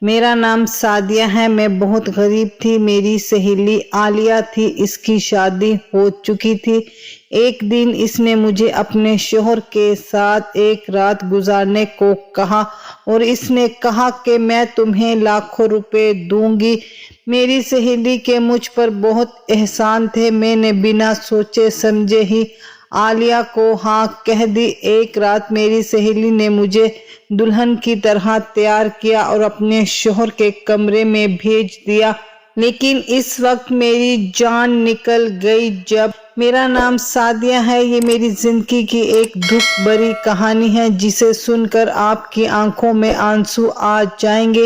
میرا نام سعدیہ ہے۔ میں بہت غریب تھی۔ میری سہیلی عالیہ تھی، اس کی شادی ہو چکی تھی۔ ایک دن اس نے مجھے اپنے شوہر کے ساتھ ایک رات گزارنے کو کہا اور اس نے کہا کہ میں تمہیں لاکھوں روپے دوں گی۔ میری سہیلی کے مجھ پر بہت احسان تھے۔ میں نے بنا سوچے سمجھے ہی عالیہ کو ہاں کہہ دی۔ ایک رات میری سہیلی نے مجھے دلہن کی طرح تیار کیا اور اپنے شوہر کے کمرے میں بھیج دیا، لیکن اس وقت میری جان نکل گئی جب میرا نام سعدیہ ہے۔ یہ میری زندگی کی ایک دکھ بھری کہانی ہے جسے سن کر آپ کی آنکھوں میں آنسو آ جائیں گے۔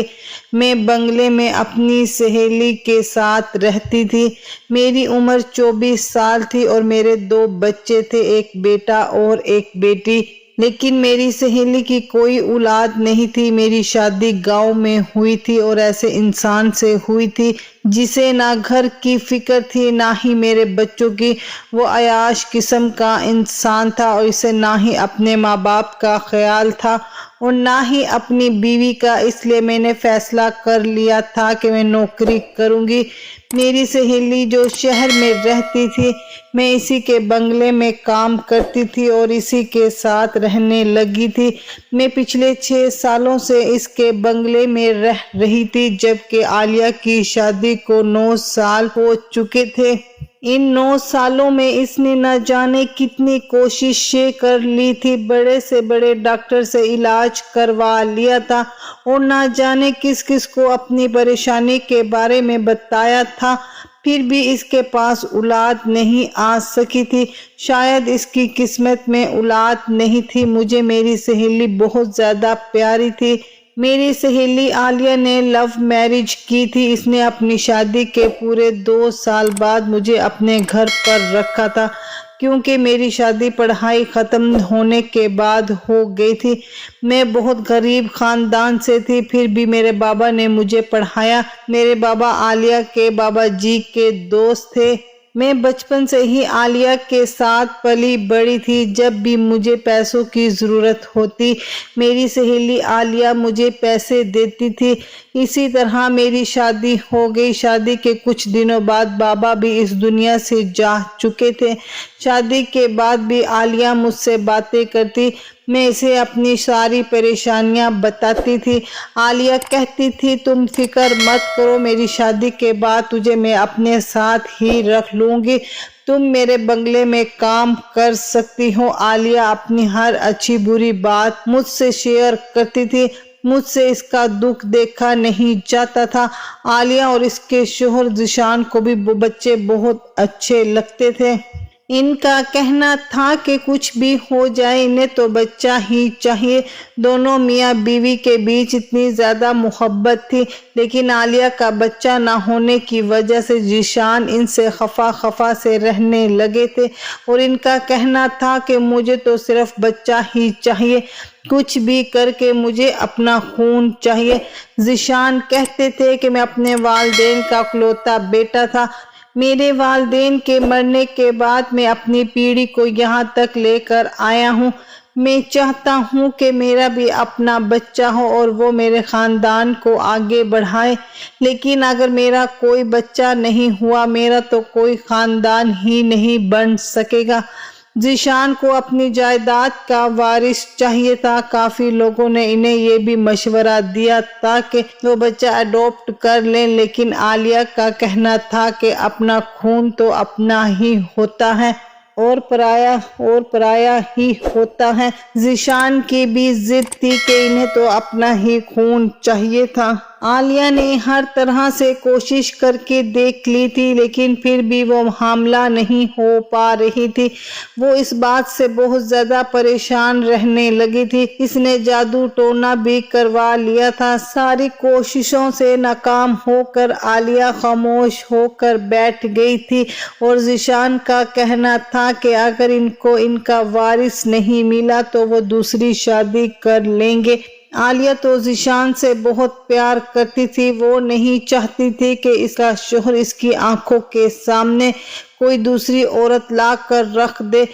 میں بنگلے میں اپنی سہیلی کے ساتھ رہتی تھی۔ میری عمر 24 سال تھی اور میرے 2 بچے تھے، ایک بیٹا اور ایک بیٹی، لیکن میری سہیلی کی کوئی اولاد نہیں تھی۔ میری شادی گاؤں میں ہوئی تھی اور ایسے انسان سے ہوئی تھی جسے نہ گھر کی فکر تھی نہ ہی میرے بچوں کی۔ وہ عیاش قسم کا انسان تھا اور اسے نہ ہی اپنے ماں باپ کا خیال تھا اور نہ ہی اپنی بیوی کا، اس لیے میں نے فیصلہ کر لیا تھا کہ میں نوکری کروں گی۔ میری سہیلی جو شہر میں رہتی تھی، میں اسی کے بنگلے میں کام کرتی تھی اور اسی کے ساتھ رہنے لگی تھی۔ میں پچھلے 6 سالوں سے اس کے بنگلے میں رہ رہی تھی، جبکہ عالیہ کی شادی کو 9 سال ہو چکے تھے۔ ان 9 سالوں میں اس نے نہ جانے کتنی کوششیں کر لی تھی، بڑے سے بڑے ڈاکٹر سے علاج کروا لیا تھا اور نہ جانے کس کس کو اپنی پریشانی کے بارے میں بتایا تھا، پھر بھی اس کے پاس اولاد نہیں آ سکی تھی۔ شاید اس کی قسمت میں اولاد نہیں تھی۔ مجھے میری سہیلی بہت زیادہ پیاری تھی۔ میری سہیلی عالیہ نے لو میرج کی تھی۔ اس نے اپنی شادی کے پورے 2 سال بعد مجھے اپنے گھر پر رکھا تھا، کیونکہ میری شادی پڑھائی ختم ہونے کے بعد ہو گئی تھی۔ میں بہت غریب خاندان سے تھی، پھر بھی میرے بابا نے مجھے پڑھایا۔ میرے بابا عالیہ کے بابا جی کے دوست تھے۔ میں بچپن سے ہی عالیہ کے ساتھ پلی بڑھی تھی۔ جب بھی مجھے پیسوں کی ضرورت ہوتی، میری سہیلی عالیہ مجھے پیسے دیتی تھی۔ اسی طرح میری شادی ہو گئی۔ شادی کے کچھ دنوں بعد بابا بھی اس دنیا سے جا چکے تھے۔ شادی کے بعد بھی عالیہ مجھ سے باتیں کرتی۔ میں اسے اپنی ساری پریشانیاں بتاتی تھی۔ عالیہ کہتی تھی تم فکر مت کرو، میری شادی کے بعد تجھے میں اپنے ساتھ ہی رکھ لوں گی، تم میرے بنگلے میں کام کر سکتی ہو۔ عالیہ اپنی ہر اچھی بری بات مجھ سے شیئر کرتی تھی۔ مجھ سے اس کا دکھ دیکھا نہیں جاتا تھا۔ عالیہ اور اس کے شوہر ذیشان کو بھی بچے بہت اچھے لگتے تھے۔ ان کا کہنا تھا کہ کچھ بھی ہو جائے انہیں تو بچہ ہی چاہیے۔ دونوں میاں بیوی کے بیچ اتنی زیادہ محبت تھی، لیکن عالیہ کا بچہ نہ ہونے کی وجہ سے ذیشان ان سے خفا سے رہنے لگے تھے اور ان کا کہنا تھا کہ مجھے تو صرف بچہ ہی چاہیے، کچھ بھی کر کے مجھے اپنا خون چاہیے۔ ذیشان کہتے تھے کہ میں اپنے والدین کا اکلوتا بیٹا تھا۔ میرے والدین کے مرنے کے بعد میں اپنی پیڑھی کو یہاں تک لے کر آیا ہوں۔ میں چاہتا ہوں کہ میرا بھی اپنا بچہ ہو اور وہ میرے خاندان کو آگے بڑھائے، لیکن اگر میرا کوئی بچہ نہیں ہوا، میرا تو کوئی خاندان ہی نہیں بن سکے گا۔ ذیشان کو اپنی جائیداد کا وارث چاہیے تھا۔ کافی لوگوں نے انہیں یہ بھی مشورہ دیا تھا کہ وہ بچہ اڈاپٹ کر لیں، لیکن عالیہ کا کہنا تھا کہ اپنا خون تو اپنا ہی ہوتا ہے اور پرایا ہی ہوتا ہے۔ ذیشان کی بھی ضد تھی کہ انہیں تو اپنا ہی خون چاہیے تھا۔ عالیہ نے ہر طرح سے کوشش کر کے دیکھ لی تھی، لیکن پھر بھی وہ حاملہ نہیں ہو پا رہی تھی۔ وہ اس بات سے بہت زیادہ پریشان رہنے لگی تھی۔ اس نے جادو ٹونا بھی کروا لیا تھا۔ ساری کوششوں سے ناکام ہو کر عالیہ خاموش ہو کر بیٹھ گئی تھی اور ذیشان کا کہنا تھا کہ اگر ان کو ان کا وارث نہیں ملا تو وہ دوسری شادی کر لیں گے۔ عالیہ تو ذیشان سے بہت پیار کرتی تھی۔ وہ نہیں چاہتی تھی کہ اس کا شوہر اس کی آنکھوں کے سامنے کوئی دوسری عورت لا کر رکھ دے۔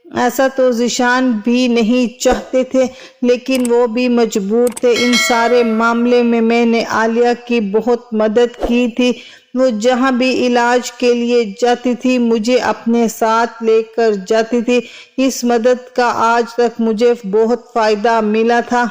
ایسا تو ذیشان بھی نہیں چاہتے تھے، لیکن وہ بھی مجبور تھے۔ ان سارے معاملے میں نے عالیہ کی بہت مدد کی تھی۔ وہ جہاں بھی علاج کے لیے جاتی تھی مجھے اپنے ساتھ لے کر جاتی تھی۔ اس مدد کا آج تک مجھے بہت فائدہ ملا تھا۔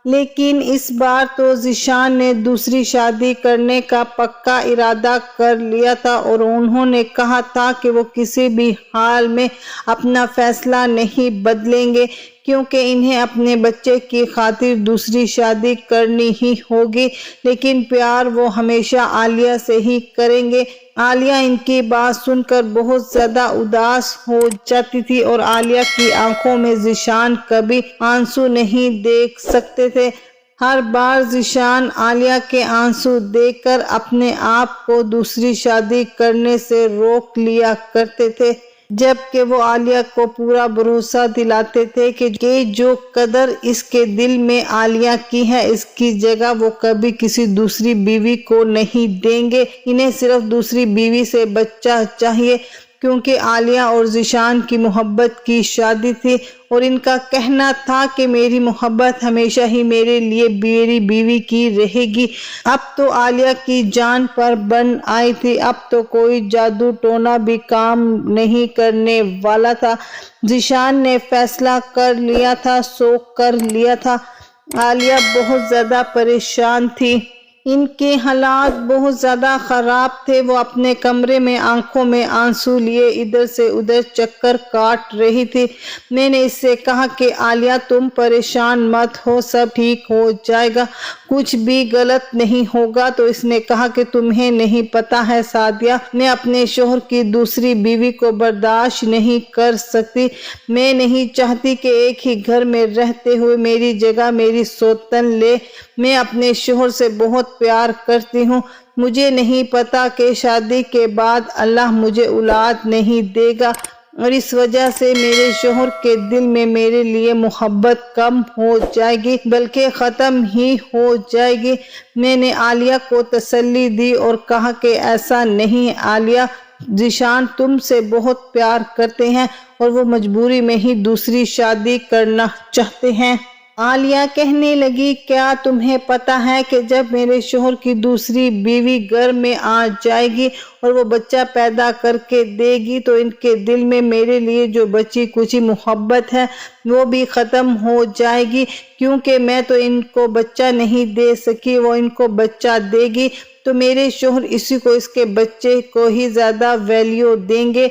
لیکن اس بار تو ذیشان نے دوسری شادی کرنے کا پکا ارادہ کر لیا تھا، اور انہوں نے کہا تھا کہ وہ کسی بھی حال میں اپنا فیصلہ نہیں بدلیں گے، کیونکہ انہیں اپنے بچے کی خاطر دوسری شادی کرنی ہی ہوگی، لیکن پیار وہ ہمیشہ عالیہ سے ہی کریں گے۔ عالیہ ان کی بات سن کر بہت زیادہ اداس ہو جاتی تھی، اور عالیہ کی آنکھوں میں ذیشان کبھی آنسو نہیں دیکھ سکتے تھے۔ ہر بار ذیشان عالیہ کے آنسو دیکھ کر اپنے آپ کو دوسری شادی کرنے سے روک لیا کرتے تھے، جبکہ وہ عالیہ کو پورا بھروسہ دلاتے تھے کہ جو قدر اس کے دل میں عالیہ کی ہے، اس کی جگہ وہ کبھی کسی دوسری بیوی کو نہیں دیں گے۔ انہیں صرف دوسری بیوی سے بچہ چاہیے، کیونکہ عالیہ اور ذیشان کی محبت کی شادی تھی، اور ان کا کہنا تھا کہ میری محبت ہمیشہ ہی میرے لیے میری بیوی کی رہے گی۔ اب تو عالیہ کی جان پر بن آئی تھی، اب تو کوئی جادو ٹونا بھی کام نہیں کرنے والا تھا۔ ذیشان نے فیصلہ کر لیا تھا، سو کر لیا تھا۔ عالیہ بہت زیادہ پریشان تھی۔ ان کے حالات بہت زیادہ خراب تھے۔ وہ اپنے کمرے میں آنکھوں میں آنسو لیے ادھر سے ادھر چکر کاٹ رہی تھی۔ میں نے اس سے کہا کہ عالیہ تم پریشان مت ہو، سب ٹھیک ہو جائے گا، کچھ بھی غلط نہیں ہوگا۔ تو اس نے کہا کہ تمہیں نہیں پتا ہے سعدیہ، میں اپنے شوہر کی دوسری بیوی کو برداشت نہیں کر سکتی۔ میں نہیں چاہتی کہ ایک ہی گھر میں رہتے ہوئے میری جگہ میری سوتن لے۔ میں اپنے شوہر سے بہت پیار کرتی ہوں۔ مجھے نہیں پتا کہ شادی کے بعد اللہ مجھے اولاد نہیں دے گا، اور اس وجہ سے میرے شوہر کے دل میں میرے لیے محبت کم ہو جائے گی، بلکہ ختم ہی ہو جائے گی۔ میں نے عالیہ کو تسلی دی اور کہا کہ ایسا نہیں عالیہ، ذیشان تم سے بہت پیار کرتے ہیں، اور وہ مجبوری میں ہی دوسری شادی کرنا چاہتے ہیں۔ عالیہ کہنے لگی، کیا تمہیں پتا ہے کہ جب میرے شوہر کی دوسری بیوی گھر میں آ جائے گی اور وہ بچہ پیدا کر کے دے گی تو ان کے دل میں میرے لیے جو بچی کچی محبت ہے وہ بھی ختم ہو جائے گی، کیونکہ میں تو ان کو بچہ نہیں دے سکی، وہ ان کو بچہ دے گی تو میرے شوہر اسی کو، اس کے بچے کو ہی زیادہ ویلیو دیں گے۔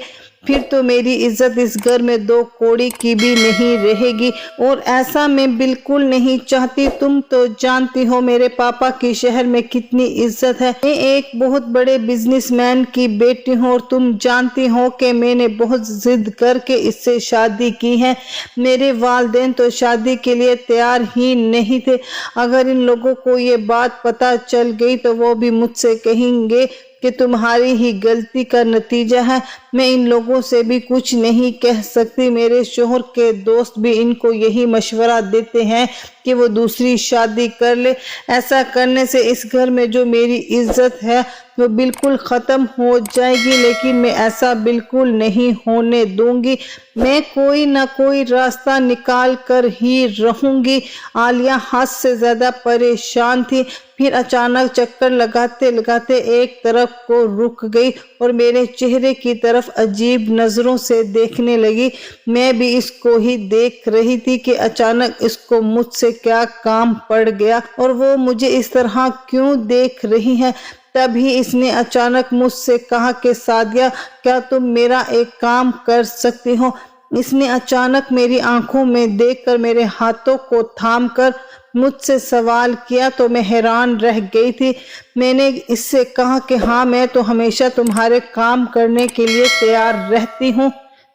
پھر تو میری عزت اس گھر میں دو کوڑی کی بھی نہیں رہے گی، اور ایسا میں بالکل نہیں چاہتی۔ تم تو جانتی ہو میرے پاپا کی شہر میں کتنی عزت ہے، میں ایک بہت بڑے بزنس مین کی بیٹی ہوں، اور تم جانتی ہو کہ میں نے بہت ضد کر کے اس سے شادی کی ہے۔ میرے والدین تو شادی کے لیے تیار ہی نہیں تھے۔ اگر ان لوگوں کو یہ بات پتہ چل گئی تو وہ بھی مجھ سے کہیں گے کہ تمہاری ہی غلطی کا نتیجہ ہے۔ میں ان لوگوں سے بھی کچھ نہیں کہہ سکتی۔ میرے شوہر کے دوست بھی ان کو یہی مشورہ دیتے ہیں کہ وہ دوسری شادی کر لے۔ ایسا کرنے سے اس گھر میں جو میری عزت ہے وہ بالکل ختم ہو جائے گی، لیکن میں ایسا بالکل نہیں ہونے دوں گی۔ میں کوئی نہ کوئی راستہ نکال کر ہی رہوں گی۔ عالیہ حد سے زیادہ پریشان تھی، پھر اچانک چکر لگاتے لگاتے ایک طرف کو رک گئی اور میرے چہرے کی طرف عجیب نظروں سے دیکھنے لگی۔ میں بھی اس کو ہی دیکھ رہی تھی کہ اچانک اس کو مجھ سے کیا کام پڑ گیا اور وہ مجھے اس طرح کیوں دیکھ رہی ہے۔ تبھی اس نے اچانک مجھ سے کہا کہ سعدیہ، کیا تم میرا ایک کام کر سکتی ہو؟ اس نے اچانک میری آنکھوں میں دیکھ کر میرے ہاتھوں کو تھام کر مجھ سے سوال کیا تو میں حیران رہ گئی تھی۔ میں نے اس سے کہا کہ ہاں، میں تو ہمیشہ تمہارے کام کرنے کے لیے تیار رہتی ہوں۔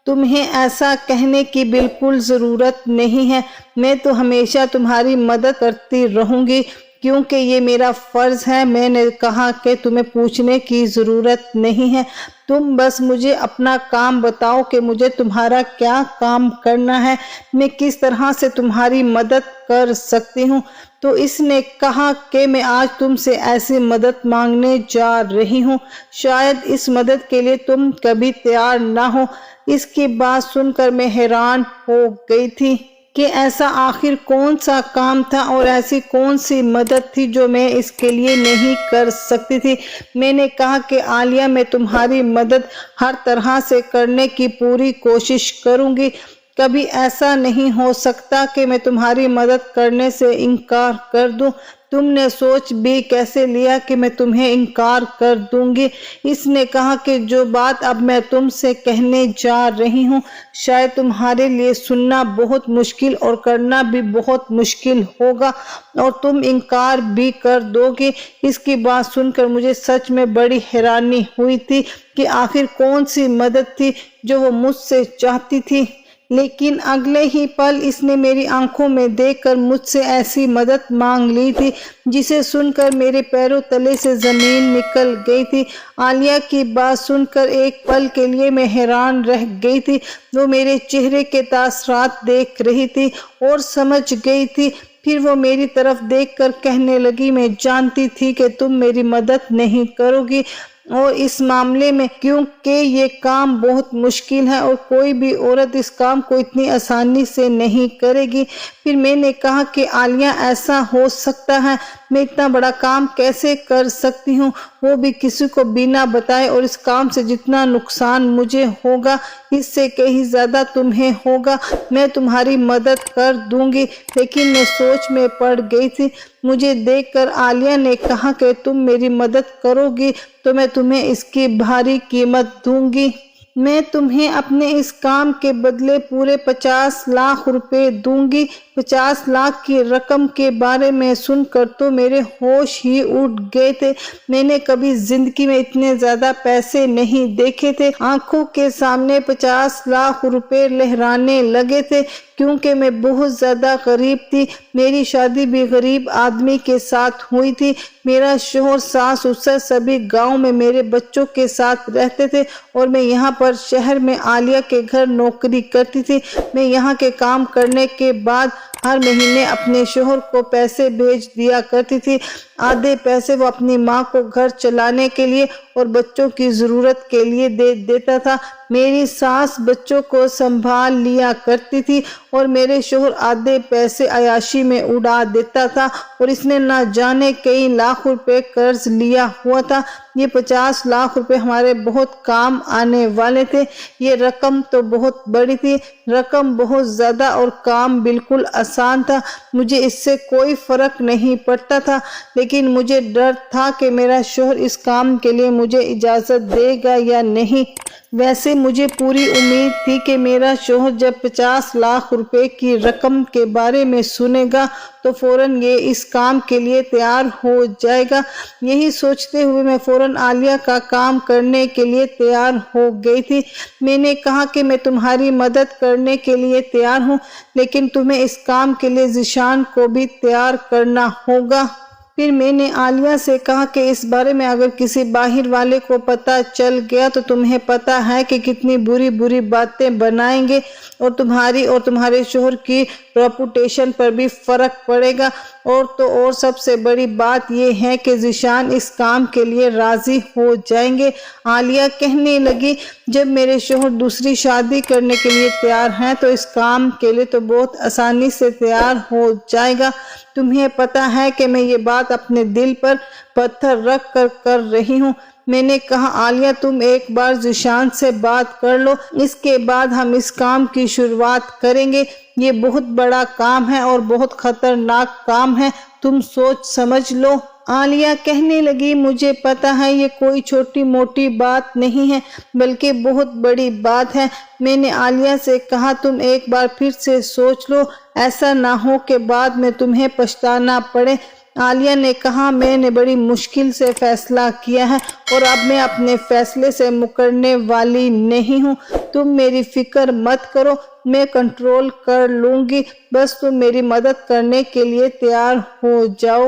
تمہیں ایسا کہنے کی بالکل ضرورت نہیں ہے، میں تو ہمیشہ تمہاری مدد کرتی رہوں گی، کیونکہ یہ میرا فرض ہے۔ میں نے کہا کہ تمہیں پوچھنے کی ضرورت نہیں ہے، تم بس مجھے اپنا کام بتاؤ کہ مجھے تمہارا کیا کام کرنا ہے، میں کس طرح سے تمہاری مدد کر سکتی ہوں۔ تو اس نے کہا کہ میں آج تم سے ایسی مدد مانگنے جا رہی ہوں، شاید اس مدد کے لیے تم کبھی تیار نہ ہو، اس کی بات سن کر میں حیران ہو گئی تھی کہ ایسا آخر کون سا کام تھا اور ایسی کون سی مدد تھی جو میں اس کے لیے نہیں کر سکتی تھی۔ میں نے کہا کہ عالیہ، میں تمہاری مدد ہر طرح سے کرنے کی پوری کوشش کروں گی۔ کبھی ایسا نہیں ہو سکتا کہ میں تمہاری مدد کرنے سے انکار کر دوں۔ تم نے سوچ بھی کیسے لیا کہ میں تمہیں انکار کر دوں گی؟ اس نے کہا کہ جو بات اب میں تم سے کہنے جا رہی ہوں شاید تمہارے لیے سننا بہت مشکل اور کرنا بھی بہت مشکل ہوگا اور تم انکار بھی کر دو گے۔ اس کی بات سن کر مجھے سچ میں بڑی حیرانی ہوئی تھی کہ آخر کون سی مدد تھی جو وہ مجھ سے چاہتی تھی، لیکن اگلے ہی پل اس نے میری آنکھوں میں دیکھ کر مجھ سے ایسی مدد مانگ لی تھی جسے سن کر میرے پیروں تلے سے زمین نکل گئی تھی۔ عالیہ کی بات سن کر ایک پل کے لیے میں حیران رہ گئی تھی۔ وہ میرے چہرے کے تاثرات دیکھ رہی تھی اور سمجھ گئی تھی۔ پھر وہ میری طرف دیکھ کر کہنے لگی، میں جانتی تھی کہ تم میری مدد نہیں کرو گی اور اس معاملے میں کیونکہ یہ کام بہت مشکل ہے اور کوئی بھی عورت اس کام کو اتنی آسانی سے نہیں کرے گی۔ پھر میں نے کہا کہ عالیہ، ایسا ہو سکتا ہے؟ میں اتنا بڑا کام کیسے کر سکتی ہوں، وہ بھی کسی کو بنا بتائے، اور اس کام سے جتنا نقصان مجھے ہوگا اس سے کہیں زیادہ تمہیں ہوگا۔ میں تمہاری مدد کر دوں گی۔ لیکن میں سوچ میں پڑ گئی تھی۔ مجھے دیکھ کر عالیہ نے کہا کہ تم میری مدد کرو گی تو میں تمہیں اس کی بھاری قیمت دوں گی۔ میں تمہیں اپنے اس کام کے بدلے پورے 50 لاکھ روپے دوں گی۔ 50 لاکھ کی رقم کے بارے میں سن کر تو میرے ہوش ہی اڑ گئے تھے۔ میں نے کبھی زندگی میں اتنے زیادہ پیسے نہیں دیکھے تھے۔ آنکھوں کے سامنے 50 لاکھ روپے لہرانے لگے تھے کیونکہ میں بہت زیادہ غریب تھی۔ میری شادی بھی غریب آدمی کے ساتھ ہوئی تھی۔ میرا شوہر، ساس، سسر سبھی گاؤں میں میرے بچوں کے ساتھ رہتے تھے اور میں یہاں پر شہر میں عالیہ کے گھر نوکری کرتی تھی۔ میں یہاں کے کام کرنے کے بعد ہر مہینے اپنے شوہر کو پیسے بھیج دیا کرتی تھی۔ آدھے پیسے وہ اپنی ماں کو گھر چلانے کے لیے اور بچوں کی ضرورت کے لیے دے دیتا تھا۔ میری ساس بچوں کو سنبھال لیا کرتی تھی اور میرے شوہر آدھے پیسے عیاشی میں اڑا دیتا تھا اور اس نے نہ جانے کئی لاکھ روپے قرض لیا ہوا تھا۔ یہ 50 لاکھ روپے ہمارے بہت کام آنے والے تھے۔ یہ رقم تو بہت بڑی تھی، رقم بہت زیادہ، اور کام بالکل آسان تھا۔ مجھے اس سے کوئی فرق نہیں پڑتا تھا، لیکن مجھے ڈر تھا کہ میرا شوہر اس کام کے لیے مجھے اجازت دے گا یا نہیں۔ ویسے مجھے پوری امید تھی کہ میرا شوہر جب 50 لاکھ روپے کی رقم کے بارے میں سنے گا تو فوراً یہ اس کام کے لیے تیار ہو جائے گا۔ یہی سوچتے ہوئے میں فوراً عالیہ کا کام کرنے کے لیے تیار ہو گئی تھی۔ میں نے کہا کہ میں تمہاری مدد کرنے کے لیے تیار ہوں، لیکن تمہیں اس کام کے لیے ذیشان کو بھی تیار کرنا ہوگا۔ پھر میں نے عالیہ سے کہا کہ اس بارے میں اگر کسی باہر والے کو پتہ چل گیا تو تمہیں پتہ ہے کہ کتنی بری بری باتیں بنائیں گے اور تمہاری اور تمہارے شوہر کی ریپوٹیشن پر بھی فرق پڑے گا، اور سب سے بڑی بات یہ ہے کہ ذیشان اس کام کے لیے راضی ہو جائیں گے۔ عالیہ کہنے لگی، جب میرے شوہر دوسری شادی کرنے کے لیے تیار ہیں تو اس کام کے لیے تو بہت آسانی سے تیار ہو جائے گا۔ تمہیں پتہ ہے کہ میں یہ بات اپنے دل پر پتھر رکھ کر رہی ہوں۔ میں نے کہا، عالیہ تم ایک بار ذیشان سے بات کر لو، اس کے بعد ہم اس کام کی شروعات کریں گے۔ یہ بہت بڑا کام ہے اور بہت خطرناک کام ہے، تم سوچ سمجھ لو۔ عالیہ کہنے لگی، مجھے پتہ ہے یہ کوئی چھوٹی موٹی بات نہیں ہے بلکہ بہت بڑی بات ہے۔ میں نے عالیہ سے کہا، تم ایک بار پھر سے سوچ لو، ایسا نہ ہو کہ بعد میں تمہیں پچھتانا پڑے۔ عالیہ نے کہا، میں نے بڑی مشکل سے فیصلہ کیا ہے اور اب میں اپنے فیصلے سے مکرنے والی نہیں ہوں۔ تم میری فکر مت کرو، میں کنٹرول کر لوں گی، بس تم میری مدد کرنے کے لیے تیار ہو جاؤ۔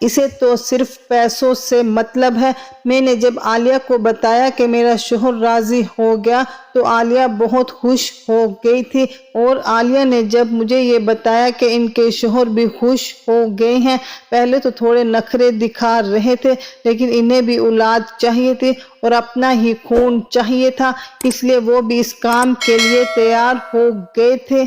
اسے تو صرف پیسوں سے مطلب ہے۔ میں نے جب عالیہ کو بتایا کہ میرا شوہر راضی ہو گیا تو عالیہ بہت خوش ہو گئی تھی، اور عالیہ نے جب مجھے یہ بتایا کہ ان کے شوہر بھی خوش ہو گئے ہیں، پہلے تو تھوڑے نخرے دکھا رہے تھے، لیکن انہیں بھی اولاد چاہیے تھی اور اپنا ہی خون چاہیے تھا، اس لیے وہ بھی اس کام کے لیے تیار ہو گئے تھے۔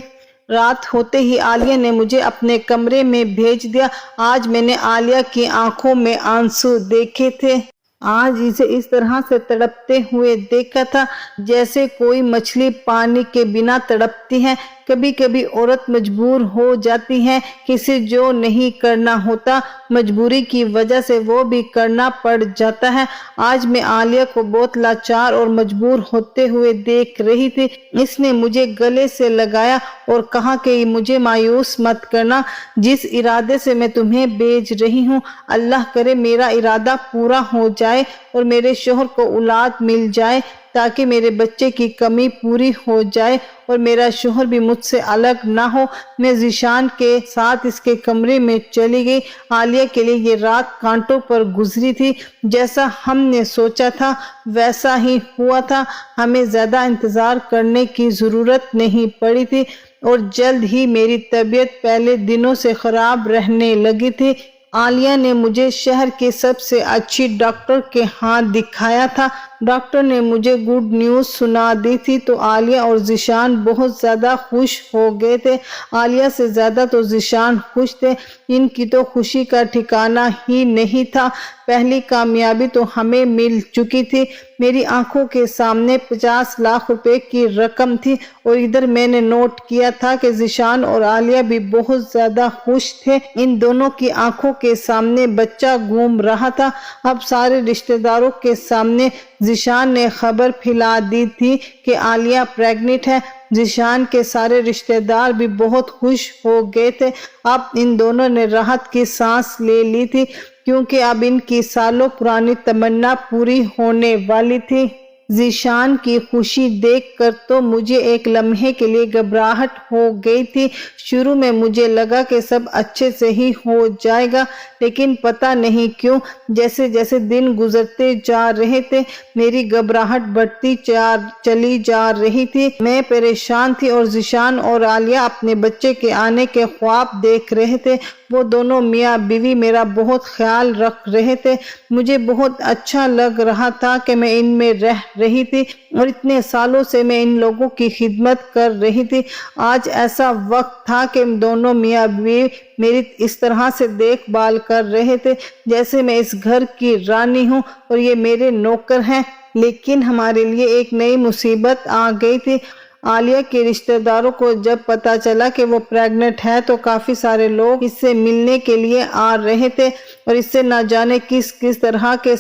رات ہوتے ہی عالیہ نے مجھے اپنے کمرے میں بھیج دیا۔ آج میں نے عالیہ کی آنکھوں میں آنسو دیکھے تھے۔ آج اسے اس طرح سے تڑپتے ہوئے دیکھا تھا جیسے کوئی مچھلی پانی کے بنا تڑپتی ہے۔ کبھی کبھی عورت مجبور ہو جاتی ہے، کسی جو نہیں کرنا ہوتا، مجبوری کی وجہ سے وہ بھی کرنا پڑ جاتا ہے۔ آج میں عالیہ کو بہت لاچار اور مجبور ہوتے ہوئے دیکھ رہی تھی۔ اس نے مجھے گلے سے لگایا اور کہا کہ مجھے مایوس مت کرنا، جس ارادے سے میں تمہیں بھیج رہی ہوں، اللہ کرے میرا ارادہ پورا ہو جائے اور میرے شوہر کو اولاد مل جائے تاکہ میرے بچے کی کمی پوری ہو جائے اور میرا شوہر بھی مجھ سے الگ نہ ہو۔ میں ذیشان کے ساتھ اس کے کمرے میں چلی گئی۔ عالیہ کے لیے یہ رات کانٹوں پر گزری تھی۔ جیسا ہم نے سوچا تھا ویسا ہی ہوا تھا۔ ہمیں زیادہ انتظار کرنے کی ضرورت نہیں پڑی تھی اور جلد ہی میری طبیعت پہلے دنوں سے خراب رہنے لگی تھی۔ عالیہ نے مجھے شہر کے سب سے اچھی ڈاکٹر کے ہاں دکھایا تھا۔ ڈاکٹر نے مجھے گڈ نیوز سنا دی تھی تو عالیہ اور ذیشان بہت زیادہ خوش ہو گئے تھے۔ عالیہ سے زیادہ تو ذیشان خوش تھے۔ ان کی تو خوشی کا ٹھکانہ ہی نہیں تھا۔ پہلی کامیابی تو ہمیں مل چکی تھی۔ میری آنکھوں کے سامنے 50 لاکھ روپے کی رقم تھی اور ادھر میں نے نوٹ کیا تھا کہ ذیشان اور عالیہ بھی بہت زیادہ خوش تھے۔ ان دونوں کی آنکھوں کے سامنے بچہ گھوم رہا تھا۔ اب سارے رشتہ داروں کے سامنے ذیشان نے خبر پھیلا دی تھی کہ عالیہ پریگننٹ ہے۔ ذیشان کے سارے رشتہ دار بھی بہت خوش ہو گئے تھے۔ اب ان دونوں نے راحت کی سانس لے لی تھی کیونکہ اب ان کی سالوں پرانی تمنا پوری ہونے والی تھی۔ ذیشان کی خوشی دیکھ کر تو مجھے ایک لمحے کے لیے گھبراہٹ ہو گئی تھی۔ شروع میں مجھے لگا کہ سب اچھے سے ہی ہو جائے گا، لیکن پتہ نہیں کیوں جیسے جیسے دن گزرتے جا رہے تھے میری گھبراہٹ بڑھتی چلی جا رہی تھی۔ میں پریشان تھی اور ذیشان اور عالیہ اپنے بچے کے آنے کے خواب دیکھ رہے تھے۔ وہ دونوں میاں بیوی میرا بہت خیال رکھ رہے تھے۔ مجھے بہت اچھا لگ رہا تھا کہ میں ان میں رہ رہی تھی اور اتنے سالوں سے میں ان لوگوں کی خدمت کر رہی تھی۔ آج ایسا وقت تھا کہ دونوں میاں بیوی میری اس طرح سے دیکھ بھال کر رہے تھے جیسے میں اس گھر کی رانی ہوں اور یہ میرے نوکر ہیں۔ لیکن ہمارے لیے ایک نئی مصیبت آ گئی تھی۔ عالیہ کے رشتہ داروں کو جب پتہ چلا کہ وہ پریگننٹ ہے تو کافی سارے لوگ اس سے ملنے کے لیے آ رہے تھے اور اس سے نہ جانے کس طرح کے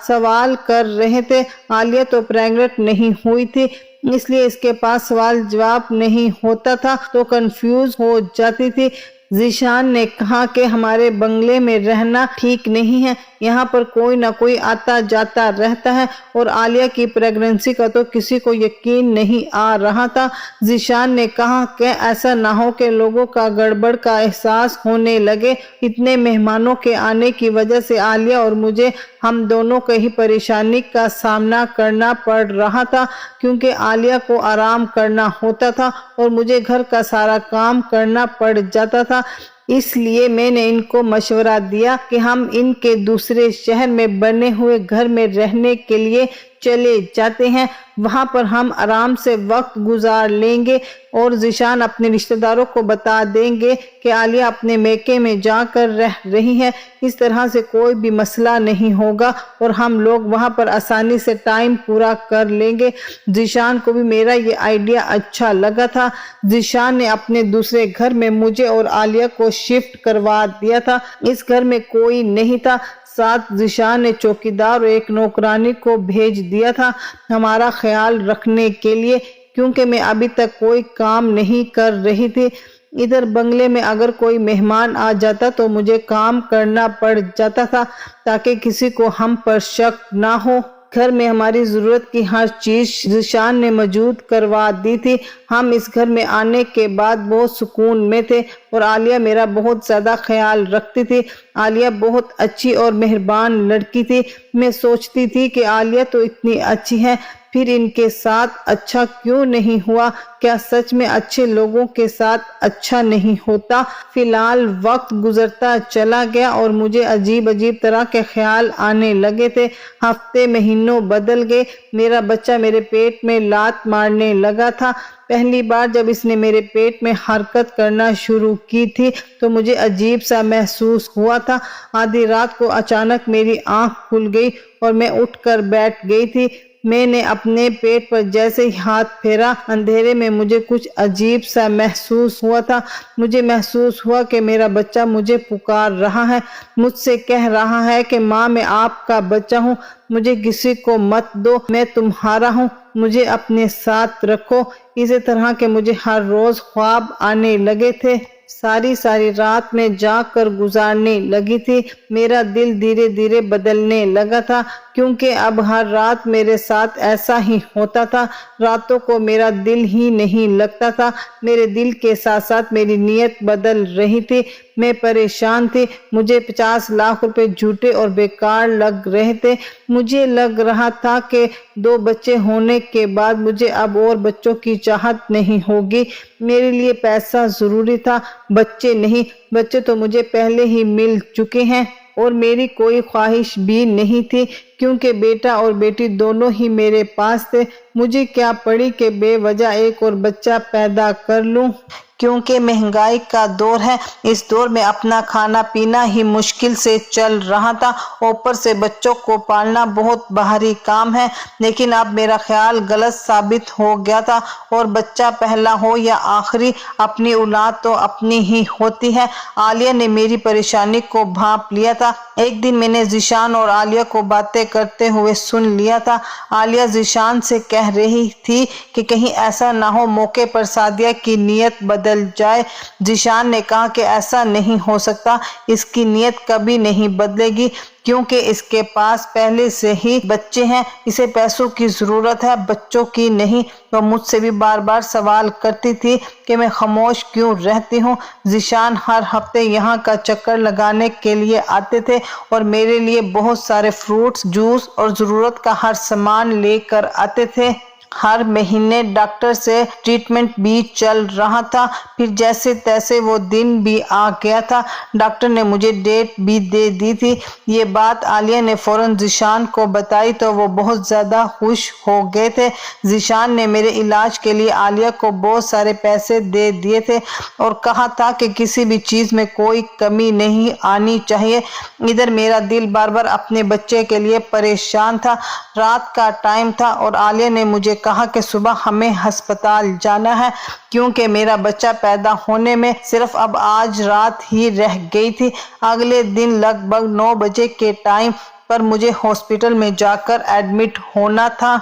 سوال کر رہے تھے۔ عالیہ تو پریگننٹ نہیں ہوئی تھی، اس لیے اس کے پاس سوال جواب نہیں ہوتا تھا تو کنفیوز ہو جاتی تھی۔ ذیشان نے کہا کہ ہمارے بنگلے میں رہنا ٹھیک نہیں ہے، یہاں پر کوئی نہ کوئی آتا جاتا رہتا ہے اور عالیہ کی پریگننسی کا تو کسی کو یقین نہیں آ رہا تھا۔ ذیشان نے کہا کہ ایسا نہ ہو کہ لوگوں کا گڑبڑ کا احساس ہونے لگے۔ اتنے مہمانوں کے آنے کی وجہ سے عالیہ اور مجھے ہم دونوں کو ہی پریشانی کا سامنا کرنا پڑ رہا تھا کیونکہ عالیہ کو آرام کرنا ہوتا تھا اور مجھے گھر کا سارا کام کرنا پڑ جاتا تھا۔ اس لیے میں نے ان کو مشورہ دیا کہ ہم ان کے دوسرے شہر میں بنے ہوئے گھر میں رہنے کے لیے چلے جاتے ہیں، وہاں پر ہم آرام سے وقت گزار لیں گے اور ذیشان اپنے رشتہ داروں کو بتا دیں گے کہ عالیہ اپنے میکے میں جا کر رہ رہی ہے۔ اس طرح سے کوئی بھی مسئلہ نہیں ہوگا اور ہم لوگ وہاں پر آسانی سے ٹائم پورا کر لیں گے۔ ذیشان کو بھی میرا یہ آئیڈیا اچھا لگا تھا۔ ذیشان نے اپنے دوسرے گھر میں مجھے اور عالیہ کو شفٹ کروا دیا تھا۔ اس گھر میں کوئی نہیں تھا، ساتھ ذیشان نے چوکیدار اور ایک نوکرانی کو بھیج دیا تھا ہمارا خیال رکھنے کے لیے، کیونکہ میں ابھی تک کوئی کام نہیں کر رہی تھی۔ ادھر بنگلے میں اگر کوئی مہمان آ جاتا تو مجھے کام کرنا پڑ جاتا تھا تاکہ کسی کو ہم پر شک نہ ہو۔ گھر میں ہماری ضرورت کی ہر چیز ذیشان نے موجود کروا دی تھی۔ ہم اس گھر میں آنے کے بعد بہت سکون میں تھے اور عالیہ میرا بہت زیادہ خیال رکھتی تھی۔ عالیہ بہت اچھی اور مہربان لڑکی تھی۔ میں سوچتی تھی کہ عالیہ تو اتنی اچھی ہے، پھر ان کے ساتھ اچھا کیوں نہیں ہوا؟ کیا سچ میں اچھے لوگوں کے ساتھ اچھا نہیں ہوتا؟ فی الحال وقت گزرتا چلا گیا اور مجھے عجیب طرح کے خیال آنے لگے تھے۔ ہفتے مہینوں بدل گئے، میرا بچہ میرے پیٹ میں لات مارنے لگا تھا۔ پہلی بار جب اس نے میرے پیٹ میں حرکت کرنا شروع کی تھی تو مجھے عجیب سا محسوس ہوا تھا۔ آدھی رات کو اچانک میری آنکھ کھل گئی اور میں اٹھ کر بیٹھ گئی تھی۔ میں نے اپنے پیٹ پر جیسے ہی ہاتھ پھیرا، اندھیرے میں مجھے کچھ عجیب سا محسوس ہوا تھا۔ مجھے محسوس ہوا کہ میرا بچہ مجھے پکار رہا ہے، مجھ سے کہہ رہا ہے کہ ماں میں آپ کا بچہ ہوں، مجھے کسی کو مت دو، میں تمہارا ہوں، مجھے اپنے ساتھ رکھو۔ اسی طرح کے مجھے ہر روز خواب آنے لگے تھے۔ ساری رات میں جاگ کر گزارنے لگی تھی۔ میرا دل دھیرے دھیرے بدلنے لگا تھا، کیونکہ اب ہر رات میرے ساتھ ایسا ہی ہوتا تھا۔ راتوں کو میرا دل ہی نہیں لگتا تھا، میرے دل کے ساتھ ساتھ میری نیت بدل رہی تھی۔ میں پریشان تھی، مجھے 50 لاکھ روپے جھوٹے اور بیکار لگ رہے تھے۔ مجھے لگ رہا تھا کہ 2 بچے ہونے کے بعد مجھے اب اور بچوں کی چاہت نہیں ہوگی۔ میرے لیے پیسہ ضروری تھا، بچے نہیں۔ بچے تو مجھے پہلے ہی مل چکے ہیں اور میری کوئی خواہش بھی نہیں تھی، کیونکہ بیٹا اور بیٹی دونوں ہی میرے پاس تھے۔ مجھے کیا پڑی کہ بے وجہ ایک اور بچہ پیدا کر لوں؟ کیونکہ مہنگائی کا دور ہے، اس دور میں اپنا کھانا پینا ہی مشکل سے چل رہا تھا، اوپر سے بچوں کو پالنا بہت بھاری کام ہے۔ لیکن اب میرا خیال غلط ثابت ہو گیا تھا، اور بچہ پہلا ہو یا آخری، اپنی اولاد تو اپنی ہی ہوتی ہے۔ عالیہ نے میری پریشانی کو بھانپ لیا تھا۔ ایک دن میں نے ذیشان اور عالیہ کو باتیں کرتے ہوئے سن لیا تھا۔ عالیہ ذیشان سے کہہ رہی تھی کہ کہیں ایسا نہ ہو موقع پر سعدیہ کی نیت بدل جائے۔ ذیشان نے کہا کہ ایسا نہیں ہو سکتا، اس کی نیت کبھی نہیں بدلے گی، کیونکہ اس کے پاس پہلے سے ہی بچے ہیں، اسے پیسوں کی ضرورت ہے، بچوں کی نہیں۔ وہ مجھ سے بھی بار بار سوال کرتی تھی کہ میں خاموش کیوں رہتی ہوں۔ ذیشان ہر ہفتے یہاں کا چکر لگانے کے لیے آتے تھے اور میرے لیے بہت سارے فروٹس، جوس اور ضرورت کا ہر سامان لے کر آتے تھے۔ ہر مہینے ڈاکٹر سے ٹریٹمنٹ بھی چل رہا تھا۔ پھر جیسے تیسے وہ دن بھی آ گیا تھا، ڈاکٹر نے مجھے ڈیٹ بھی دے دی تھی۔ یہ بات عالیہ نے فوراً ذیشان کو بتائی تو وہ بہت زیادہ خوش ہو گئے تھے۔ ذیشان نے میرے علاج کے لیے عالیہ کو بہت سارے پیسے دے دیے تھے اور کہا تھا کہ کسی بھی چیز میں کوئی کمی نہیں آنی چاہیے۔ ادھر میرا دل بار بار اپنے بچے کے لیے پریشان تھا۔ رات کا ٹائم تھا اور عالیہ نے مجھے کہا کہ صبح ہمیں ہسپتال جانا ہے، کیونکہ میرا بچہ پیدا ہونے میں صرف اب آج رات ہی رہ گئی تھی۔ اگلے دن لگ بھگ 9 بجے کے ٹائم پر مجھے ہاسپٹل میں جا کر ایڈمٹ ہونا تھا۔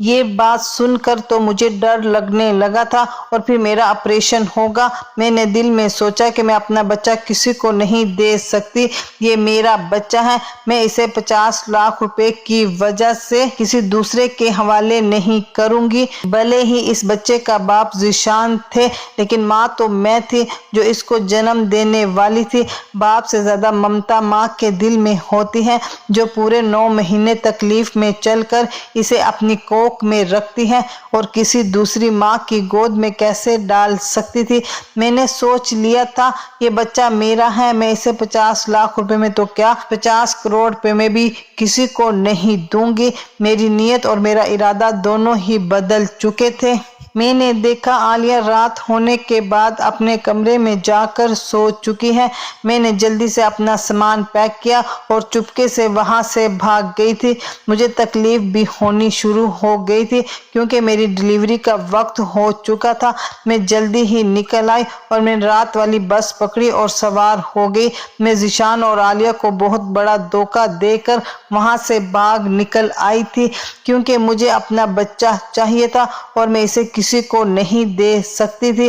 یہ بات سن کر تو مجھے ڈر لگنے لگا تھا اور پھر میرا آپریشن ہوگا۔ میں نے دل میں سوچا کہ میں اپنا بچہ کسی کو نہیں دے سکتی، یہ میرا بچہ ہے، میں اسے 50 لاکھ روپے کی وجہ سے کسی دوسرے کے حوالے نہیں کروں گی۔ بھلے ہی اس بچے کا باپ ذیشان تھے، لیکن ماں تو میں تھی جو اس کو جنم دینے والی تھی۔ باپ سے زیادہ ممتا ماں کے دل میں ہوتی ہے، جو پورے 9 مہینے تکلیف میں چل کر اسے اپنی کوکھ میں رکھتی ہے اور کسی دوسری ماں کی گود میں کیسے ڈال سکتی تھی۔ میں نے سوچ لیا تھا یہ بچہ میرا ہے، میں اسے 50 لاکھ روپے میں تو کیا 50 کروڑ روپے میں بھی کسی کو نہیں دوں گی۔ میری نیت اور میرا ارادہ دونوں ہی بدل چکے تھے۔ میں نے دیکھا عالیہ رات ہونے کے بعد اپنے کمرے میں جا کر سو چکی ہے۔ میں نے جلدی سے اپنا سامان پیک کیا اور چپکے سے وہاں سے بھاگ گئی تھی۔ مجھے تکلیف بھی ہونی شروع ہو گئی تھی، کیونکہ میری ڈیلیوری کا وقت ہو چکا تھا۔ میں جلدی ہی نکل آئی اور میں نے رات والی بس پکڑی اور سوار ہو گئی۔ میں ذیشان اور عالیہ کو بہت بڑا دھوکہ دے کر وہاں سے بھاگ نکل آئی تھی، کیونکہ مجھے اپنا بچہ چاہیے تھا اور میں اسے کسی کو نہیں دے سکتی تھی۔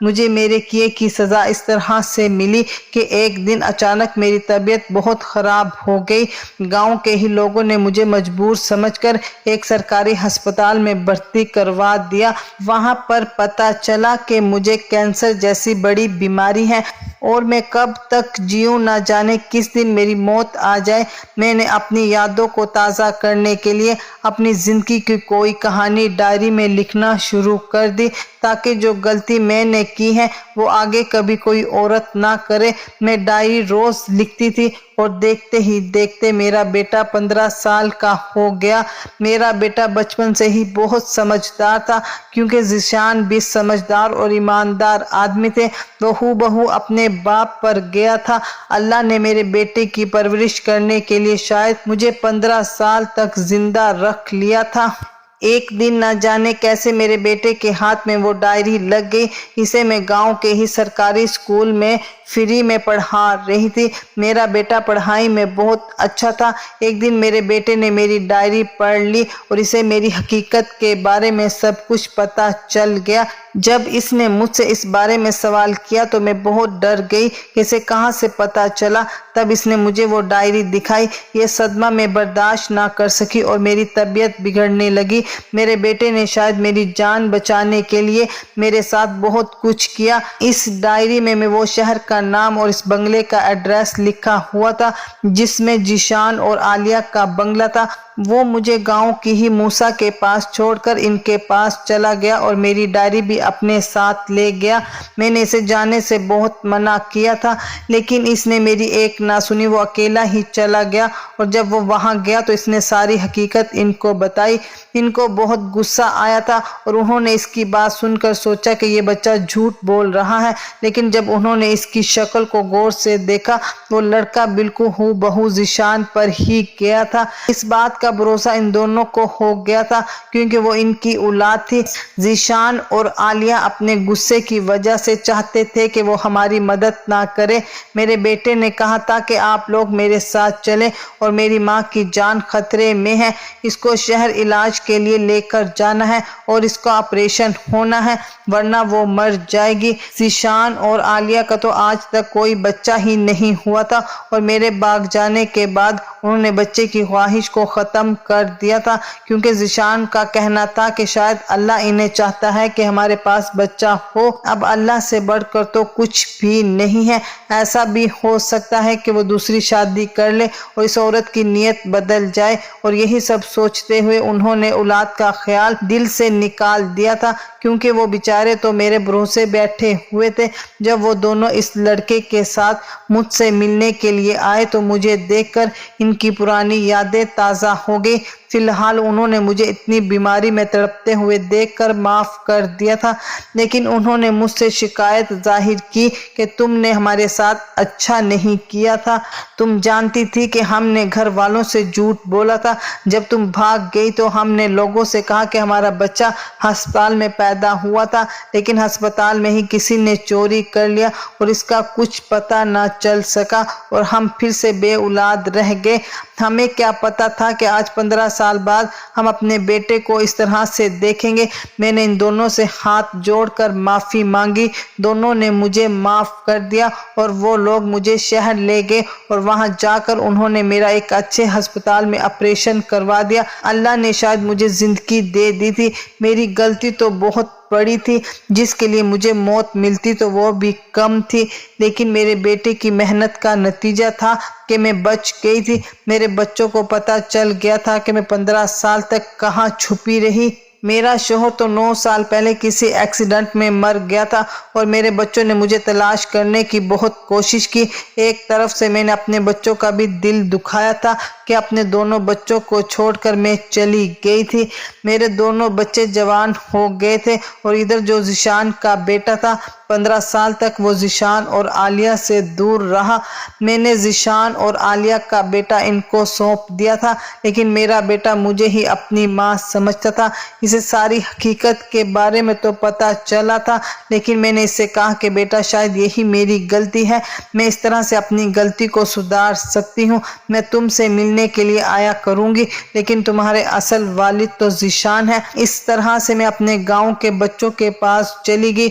مجھے میرے کیے کی سزا اس طرح سے ملی کہ ایک دن اچانک میری طبیعت بہت خراب ہو گئی۔ گاؤں کے ہی لوگوں نے مجھے مجبور سمجھ کر ایک سرکاری ہسپتال میں بھرتی کروا دیا۔ وہاں پر پتہ چلا کہ مجھے کینسر جیسی بڑی بیماری ہے اور میں کب تک جیوں نہ جانے کس دن میری موت آ جائے۔ میں نے اپنی یادوں کو تازہ کرنے کے لیے اپنی زندگی کی کوئی کہانی ڈائری میں لکھنا شروع کر دی تاکہ جو غلطی میں نے کی ہے وہ آگے کبھی کوئی عورت نہ کرے۔ میں ڈائری روز لکھتی تھی اور دیکھتے ہی دیکھتے میرا بیٹا 15 سال کا ہو گیا۔ میرا بیٹا بچپن سے ہی بہت سمجھدار تھا کیونکہ ذیشان بھی سمجھدار اور ایماندار آدمی تھے۔ وہ ہو بہو اپنے باپ پر گیا تھا۔ اللہ نے میرے بیٹے کی پرورش کرنے کے لیے شاید مجھے 15 سال تک زندہ رکھ لیا تھا۔ ایک دن نہ جانے کیسے میرے بیٹے کے ہاتھ میں وہ ڈائری لگ گئی۔ اسے میں گاؤں کے ہی سرکاری اسکول میں فری میں پڑھا رہی تھی۔ میرا بیٹا پڑھائی میں بہت اچھا تھا۔ ایک دن میرے بیٹے نے میری ڈائری پڑھ لی اور اسے میری حقیقت کے بارے میں سب کچھ پتہ چل گیا۔ جب اس نے مجھ سے اس بارے میں سوال کیا تو میں بہت ڈر گئی کہ اسے کہاں سے پتہ چلا۔ تب اس نے مجھے وہ ڈائری دکھائی۔ یہ صدمہ میں برداشت نہ کر سکی اور میری طبیعت بگڑنے لگی۔ میرے بیٹے نے شاید میری جان بچانے کے لیے میرے ساتھ بہت کچھ کیا۔ اس ڈائری میں وہ شہر کا نام اور اس بنگلے کا ایڈریس لکھا ہوا تھا جس میں ذیشان اور عالیہ کا بنگلہ تھا۔ وہ مجھے گاؤں کی ہی موسیٰ کے پاس چھوڑ کر ان کے پاس چلا گیا اور میری ڈائری بھی اپنے ساتھ لے گیا۔ میں نے اسے جانے سے بہت منع کیا تھا لیکن اس نے میری ایک نہ سنی۔ وہ اکیلا ہی چلا گیا اور جب وہ وہاں گیا تو اس نے ساری حقیقت ان کو بتائی۔ ان کو بہت غصہ آیا تھا اور انہوں نے اس کی بات سن کر سوچا کہ یہ بچہ جھوٹ بول رہا ہے، لیکن جب انہوں نے اس کی شکل کو غور سے دیکھا وہ لڑکا بالکل ہو بہو ذیشان پر ہی گیا تھا۔ اس بات کا بھروسہ ان دونوں کو ہو گیا تھا کیونکہ وہ ان کی اولاد تھی۔ ذیشان اور عالیہ اپنے غصے کی وجہ سے چاہتے تھے کہ وہ ہماری مدد نہ کرے۔ میرے بیٹے نے کہا تھا کہ آپ لوگ میرے ساتھ چلیں اور میری ماں کی جان خطرے میں ہے، اس کو شہر علاج کے لیے لے کر جانا ہے اور اس کا آپریشن ہونا ہے ورنہ وہ مر جائے گی۔ ذیشان اور عالیہ کا تو آج تک کوئی بچہ ہی نہیں ہوا تھا اور میرے بھاگ جانے کے بعد انہوں نے بچے کی خواہش کو ختم کر دیا تھا کیونکہ ذیشان کا کہنا تھا کہ شاید اللہ انہیں چاہتا ہے کہ ہمارے پاس بچہ ہو۔ اب اللہ سے بڑھ کر تو کچھ بھی نہیں ہے۔ ایسا بھی ہو سکتا ہے کہ وہ دوسری شادی کر لے اور اس عورت کی نیت بدل جائے، اور یہی سب سوچتے ہوئے انہوں نے اولاد کا خیال دل سے نکال دیا تھا کیونکہ وہ بیچارے تو میرے بھروسے بیٹھے ہوئے تھے۔ جب وہ دونوں اس لڑکے کے ساتھ مجھ سے ملنے کے لیے آئے تو مجھے دیکھ کر ان کی پرانی یادیں تازہ ہو گئی۔ فی الحال انہوں نے مجھے اتنی بیماری میں تڑپتے ہوئے دیکھ کر معاف کر دیا تھا، لیکن انہوں نے مجھ سے شکایت ظاہر کی کہ تم نے ہمارے ساتھ اچھا نہیں کیا تھا۔ تم جانتی تھی کہ ہم نے گھر والوں سے جھوٹ بولا تھا۔ جب تم بھاگ گئی تو ہم نے لوگوں سے کہا کہ ہمارا بچہ ہسپتال میں پیدا ہوا تھا، لیکن ہسپتال میں ہی کسی نے چوری کر لیا اور اس کا کچھ پتہ نہ چل سکا اور ہم پھر سے بے اولاد رہ گئے۔ ہمیں کیا پتہ تھا کہ آج 15 سال بعد ہم اپنے بیٹے کو اس طرح سے دیکھیں گے۔ میں نے ان دونوں سے ہاتھ جوڑ کر معافی مانگی۔ دونوں نے مجھے معاف کر دیا اور وہ لوگ مجھے شہر لے گئے اور وہاں جا کر انہوں نے میرا ایک اچھے ہسپتال میں آپریشن کروا دیا۔ اللہ نے شاید مجھے زندگی دے دی تھی۔ میری غلطی تو بہت بڑی تھی، جس کے لیے مجھے موت ملتی تو وہ بھی کم تھی، لیکن میرے بیٹے کی محنت کا نتیجہ تھا کہ میں بچ گئی تھی۔ میرے بچوں کو پتہ چل گیا تھا کہ میں 15 سال تک کہاں چھپی رہی۔ میرا شوہر تو 9 سال پہلے کسی ایکسیڈنٹ میں مر گیا تھا اور میرے بچوں نے مجھے تلاش کرنے کی بہت کوشش کی۔ ایک طرف سے میں نے اپنے بچوں کا بھی دل دکھایا تھا کہ اپنے دونوں بچوں کو چھوڑ کر میں چلی گئی تھی۔ میرے دونوں بچے جوان ہو گئے تھے اور ادھر جو ذیشان کا بیٹا تھا 15 سال تک وہ ذیشان اور عالیہ سے دور رہا۔ میں نے ذیشان اور عالیہ کا بیٹا ان کو سونپ دیا تھا، لیکن میرا بیٹا مجھے ہی اپنی ماں سمجھتا تھا۔ اسے ساری حقیقت کے بارے میں تو پتہ چلا تھا، لیکن میں نے اسے کہا کہ بیٹا شاید یہی میری غلطی ہے، میں اس طرح سے اپنی غلطی کو سدھار سکتی ہوں۔ میں تم سے ملنے کے لیے آیا کروں گی، لیکن تمہارے اصل والد تو ذیشان ہے۔ اس طرح سے میں اپنے گاؤں کے بچوں کے پاس چلی گئی